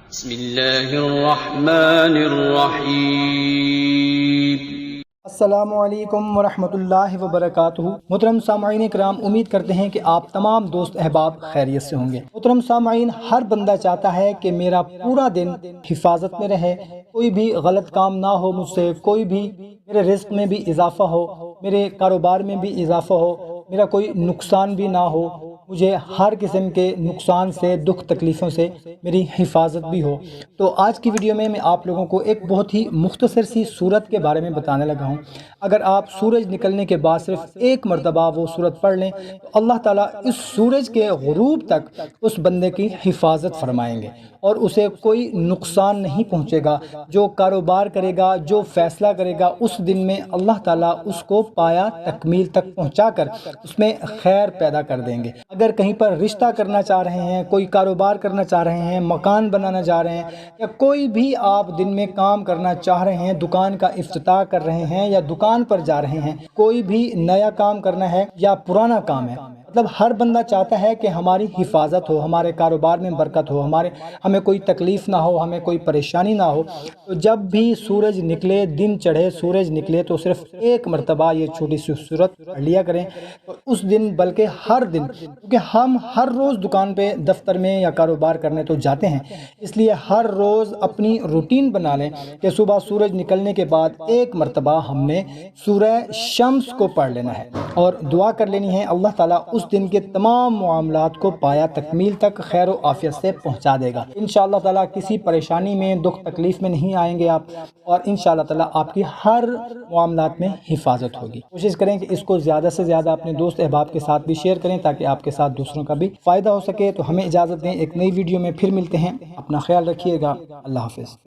بسم اللہ الرحمن الرحیم۔ السلام علیکم ورحمۃ اللہ وبرکاتہ۔ محترم سامعین کرام، امید کرتے ہیں کہ آپ تمام دوست احباب خیریت سے ہوں گے۔ محترم سامعین، ہر بندہ چاہتا ہے کہ میرا پورا دن حفاظت میں رہے، کوئی بھی غلط کام نہ ہو مجھ سے، کوئی بھی میرے رزق میں بھی اضافہ ہو، میرے کاروبار میں بھی اضافہ ہو، میرا کوئی نقصان بھی نہ ہو، مجھے ہر قسم کے نقصان سے، دکھ تکلیفوں سے میری حفاظت بھی ہو۔ تو آج کی ویڈیو میں آپ لوگوں کو ایک بہت ہی مختصر سی صورت کے بارے میں بتانے لگا ہوں۔ اگر آپ سورج نکلنے کے بعد صرف ایک مرتبہ وہ صورت پڑھ لیں تو اللہ تعالیٰ اس سورج کے غروب تک اس بندے کی حفاظت فرمائیں گے اور اسے کوئی نقصان نہیں پہنچے گا۔ جو کاروبار کرے گا، جو فیصلہ کرے گا، اس دن میں اللہ تعالیٰ اس کو پایا تکمیل تک پہنچا کر اس میں خیر پیدا کر دیں گے۔ اگر کہیں پر رشتہ کرنا چاہ رہے ہیں، کوئی کاروبار کرنا چاہ رہے ہیں، مکان بنانا چاہ رہے ہیں، یا کوئی بھی آپ دن میں کام کرنا چاہ رہے ہیں، دکان کا افتتاح کر رہے ہیں یا دکان پر جا رہے ہیں، کوئی بھی نیا کام کرنا ہے یا پرانا کام ہے، مطلب ہر بندہ چاہتا ہے کہ ہماری حفاظت ہو، ہمارے کاروبار میں برکت ہو، ہمیں کوئی تکلیف نہ ہو، ہمیں کوئی پریشانی نہ ہو۔ تو جب بھی سورج نکلے، دن چڑھے، سورج نکلے، تو صرف ایک مرتبہ یہ چھوٹی سی صورت پڑھ لیا کریں۔ تو اس دن، بلکہ ہر دن، کیونکہ ہم ہر روز دکان پہ، دفتر میں یا کاروبار کرنے تو جاتے ہیں، اس لیے ہر روز اپنی روٹین بنا لیں کہ صبح سورج نکلنے کے بعد ایک مرتبہ ہم نے سورہ شمس کو پڑھ لینا ہے اور دعا کر لینی ہے، اللہ تعالیٰ اس دن کے تمام معاملات کو پایا تکمیل تک خیر و عافیت سے پہنچا دے گا۔ انشاءاللہ تعالیٰ کسی پریشانی میں، دکھ تکلیف میں نہیں آئیں گے آپ، اور انشاءاللہ تعالیٰ آپ کی ہر معاملات میں حفاظت ہوگی۔ کوشش کریں کہ اس کو زیادہ سے زیادہ اپنے دوست احباب کے ساتھ بھی شیئر کریں تاکہ آپ کے ساتھ دوسروں کا بھی فائدہ ہو سکے۔ تو ہمیں اجازت دیں، ایک نئی ویڈیو میں پھر ملتے ہیں۔ اپنا خیال رکھیے گا۔ اللہ حافظ۔